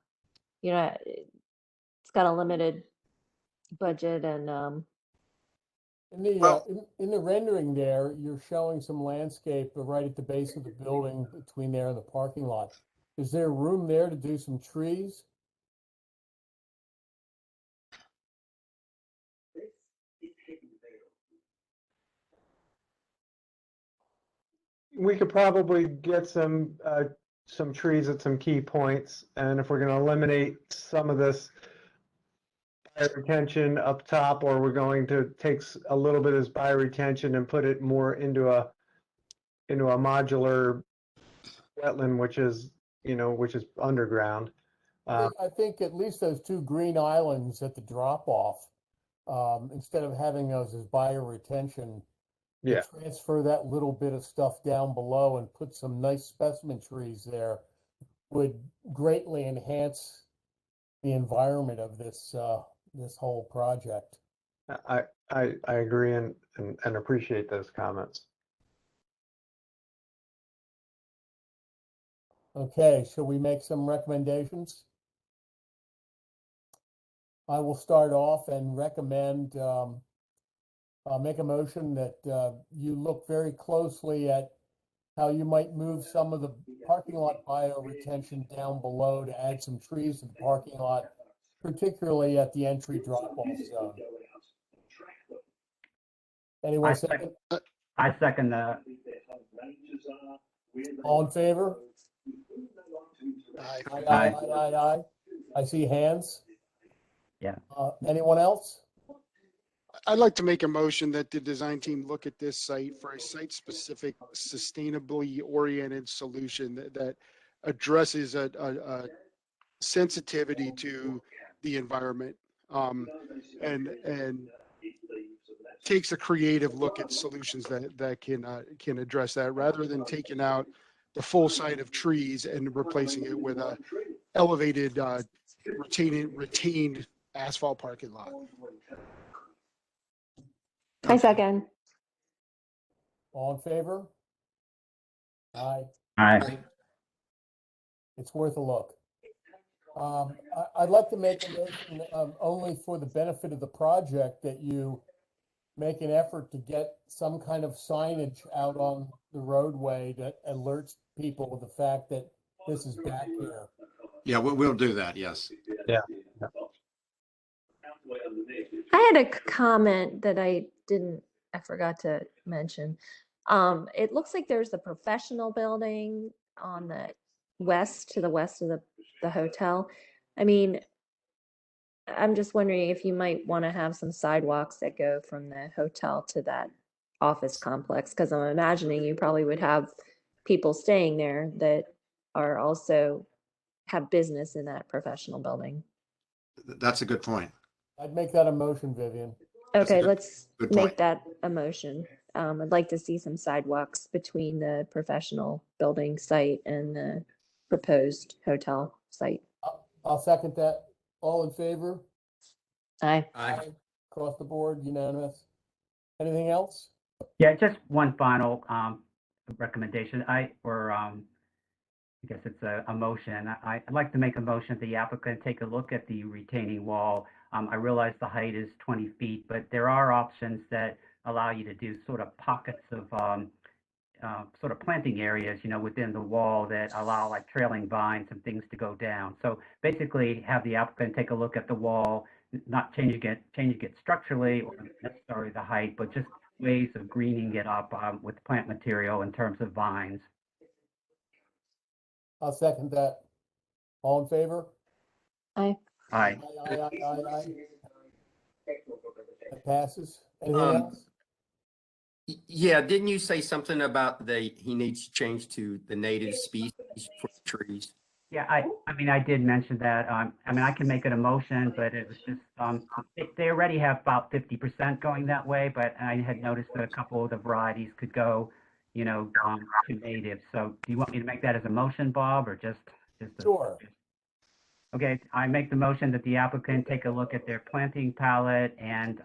it's got a limited budget and In the Well- in the rendering there, you're showing some landscape right at the base of the building between there and the parking lot. Is there room there to do some trees? We could probably get some trees at some key points, and if we're going to eliminate some of this bioretention up top, or we're going to take a little bit of this bioretention and put it more into a modular wetland, which is underground. I think at least those 2 green islands at the drop off, instead of having those as bioretention, to Yeah, transfer that little bit of stuff down below and put some nice specimen trees there would greatly enhance the environment of this this whole project. I agree and appreciate those comments. Okay, shall we make some recommendations? I will start off and recommend, make a motion that you look very closely at how you might move some of the parking lot bioretention down below to add some trees to the parking lot, particularly at the entry drop-off zone. Anyone second? I second that. All in favor? Aye. Aye. I see hands. Yeah. Anyone else? I'd like to make a motion that the design team look at this site for a site-specific, sustainably oriented solution that addresses a sensitivity to the environment, and takes a creative look at solutions that can address that, rather than taking out the full site of trees and replacing it with a elevated retained asphalt parking lot. I second. All in favor? Aye. Aye. It's worth a look. I'd like to make a motion, only for the benefit of the project, that you make an effort to get some kind of signage out on the roadway that alerts people of the fact that this is back here. Yeah, we'll do that. Yes. Yeah. I had a comment that I forgot to mention. It looks like there's the professional building on the west, to the west of the hotel. I mean, I'm just wondering if you might want to have some sidewalks that go from the hotel to that office complex, because I'm imagining you probably would have people staying there that are also have business in that professional building. That's a good point. I'd make that a motion, Vivian. That's a Okay, good- let's good make point. that a motion. I'd like to see some sidewalks between the professional building site and the proposed hotel site. I'll second that. All in favor? Aye. Aye. Across the board, unanimous. Anything else? Yeah, just one final recommendation. I guess it's a motion. I'd like to make a motion the applicant take a look at the retaining wall. I realize the height is 20 feet, but there are options that allow you to do sort of pockets of sort of planting areas, within the wall that allow like trailing vines and things to go down. So basically have the applicant take a look at the wall, not changing it structurally or necessarily the height, but just ways of greening it up with plant material in terms of vines. I'll second that. All in favor? Aye. Aye. Aye. It passes. Anything Um, else? Yeah, didn't you say something about he needs to change to the native species for trees? Yeah, I mean, I did mention that. I mean, I can make it a motion, but it was just, they already have about 50% going that way, but I had noticed that a couple of the varieties could go, to native. So do you want me to make that as a motion, Bob, or just? Sure. Okay, I make the motion that the applicant take a look at their planting palette and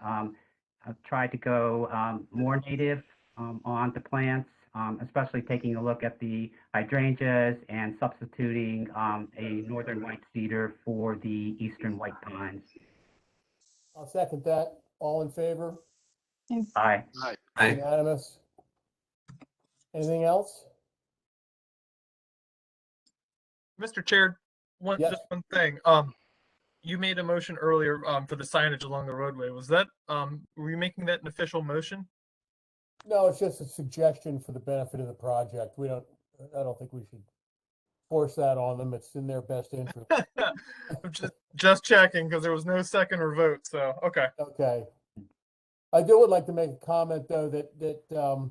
try to go more native on the plants, especially taking a look at the hydrangeas and substituting a northern white cedar for the eastern white pines. I'll second that. All in favor? Aye. Aye. Unanimous. Anything else? Mr. Chair, Yes. just one thing. You made a motion earlier for the signage along the roadway. Was that were you making that an official motion? No, it's just a suggestion for the benefit of the project. I don't think we should force that on them. It's in their best interest. I'm just checking because there was no second or vote. So okay. Okay. I would like to make a comment though that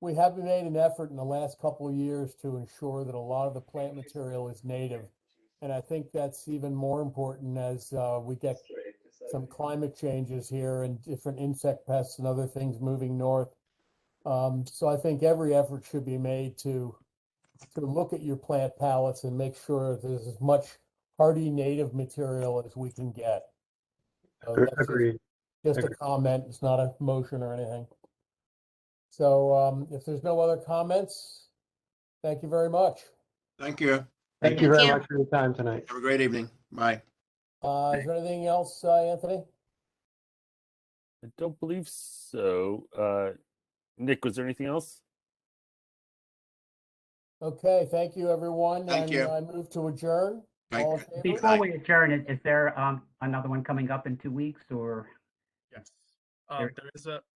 we have made an effort in the last couple of years to ensure that a lot of the plant material is native. And I think that's even more important as we get some climate changes here and different insect pests and other things moving north. So I think every effort should be made to look at your plant palettes and make sure there's as much hardy native material as we can get. So that's Agreed. just a comment. It's not a motion or anything. So if there's no other comments, thank you very much. Thank you. Thank you Thank very you. much for your time tonight. Have a great evening. Bye. Is there anything else, Anthony? I don't believe so. Nick, was there anything else? Okay, thank you, everyone. Thank And you. I move to adjourn. Thank All in you. favor? Before we adjourn, is there another one coming up in 2 weeks or? Yes.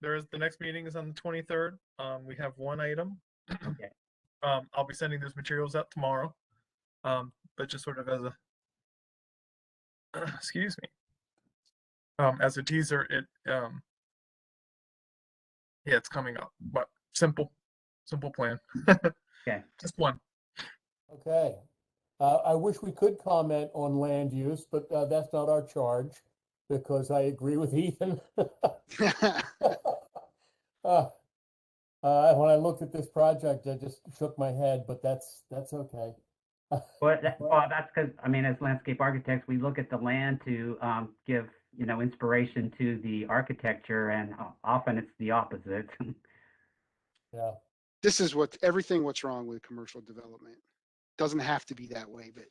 There is the next meeting is on the 23rd. We have one item. Okay. I'll be sending those materials out tomorrow. But just sort of as a excuse me. As a teaser, yeah, it's coming up, but simple plan. Okay. Just one. Okay. I wish we could comment on land use, but that's not our charge because I agree with Ethan. When I looked at this project, I just shook my head, but that's okay. Well, that's because, I mean, as landscape architects, we look at the land to give, inspiration to the architecture, and often it's the opposite. Yeah. This is what's wrong with commercial development. Doesn't have to be that way, but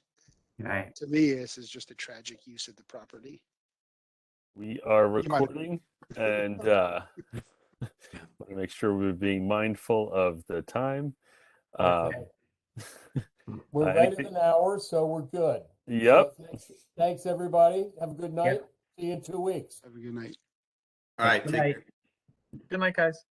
Right. to me, this is just a tragic use of the property. We are You might- recording and want to make sure we're being mindful of the time. Okay. We're right anything- at an hour, so we're good. Yep. So thanks, everybody. Have a good night. Yep. See you in 2 weeks. Have a good night. All right. Good take night. care. Good night, guys.